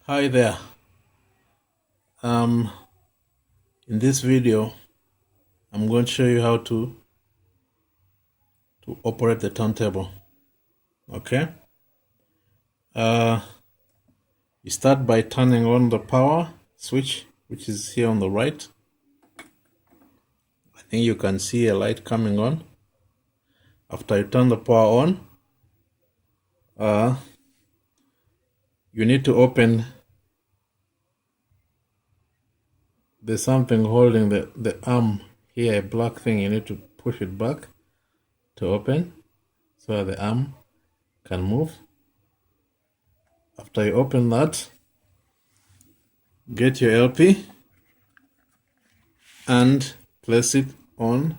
Hi there. In this video, I'm going to show you how to operate the turntable. Okay. You start by turning on the power switch, which is here on the right. I think you can see a light coming on. After you turn the power on, you need to open. There's something holding the arm here, a black thing. You need to push it back to open so the arm can move. After you open that, get your LP and place it on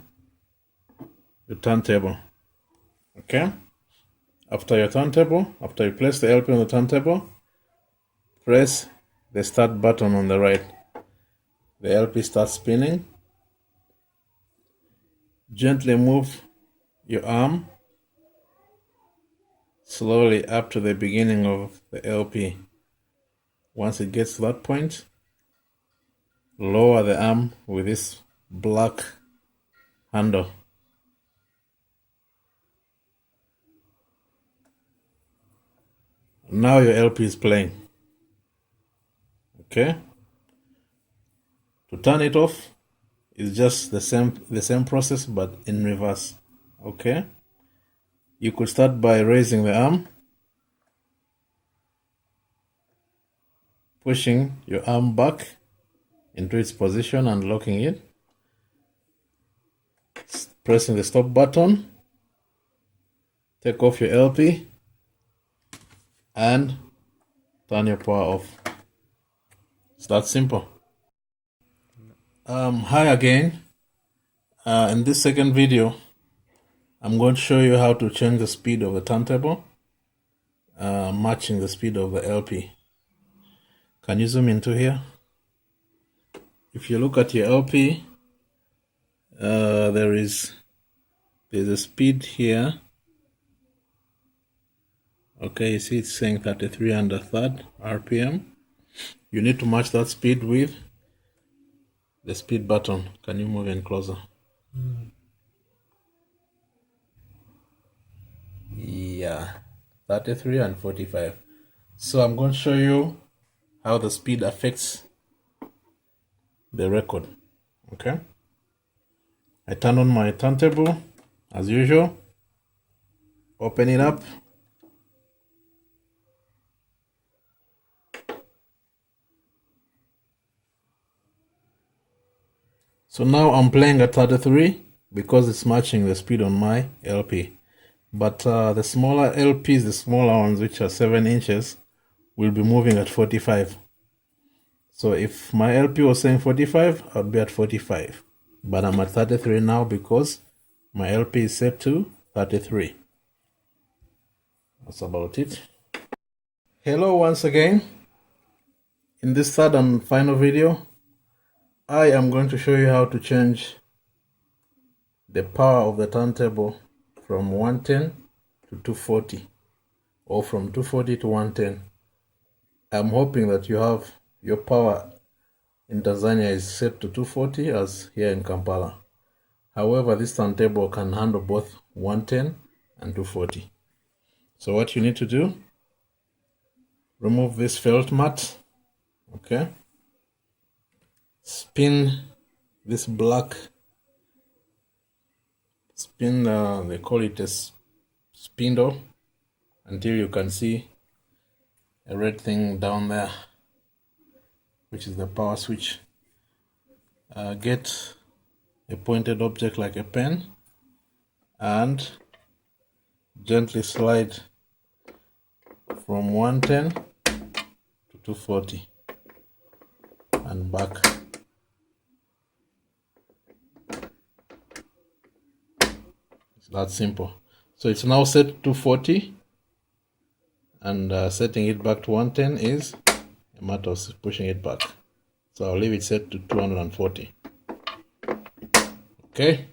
the turntable. Okay? After you place the LP on the turntable, press the start button on the right. The LP starts spinning. Gently move your arm slowly up to the beginning of the LP. Once it gets to that point, lower the arm with this black handle. Now your LP is playing. Okay? To turn it off is just the same process but in reverse. Okay? You could start by raising the arm, pushing your arm back into its position and locking it, pressing the stop button, take off your LP, and turn your power off. It's that simple. Hi again. In this second video, I'm going to show you how to change the speed of the turntable, matching the speed of the LP. Can you zoom into here? If you look at your LP, there's a speed here. Okay, you see it's saying 33 and a third RPM. You need to match that speed with the speed button. Can you move in closer? Yeah, 33 and 45. So I'm going to show you how the speed affects the record. Okay. I turn on my turntable as usual. Open it up. So now I'm playing at 33 because it's matching the speed on my LP. But the smaller LPs, the smaller ones, which are 7 inches, will be moving at 45. So if my LP was saying 45, I'd be at 45. But I'm at 33 now because my LP is set to 33. That's about it. Hello once again. In this third and final video, I am going to show you how to change the power of the turntable from 110 to 240 or from 240 to 110. I'm hoping that you have your power in Tanzania is set to 240 as here in Kampala. However, this turntable can handle both 110 and 240. So what you need to do, remove this felt mat. Okay. Spin this black, they call it a spindle, until you can see a red thing down there, which is the power switch. Get a pointed object like a pen and gently slide from 110 to 240 and back. It's that simple. So it's now set to 240, and setting it back to 110 is a matter of pushing it back. So I'll leave it set to 240. Okay.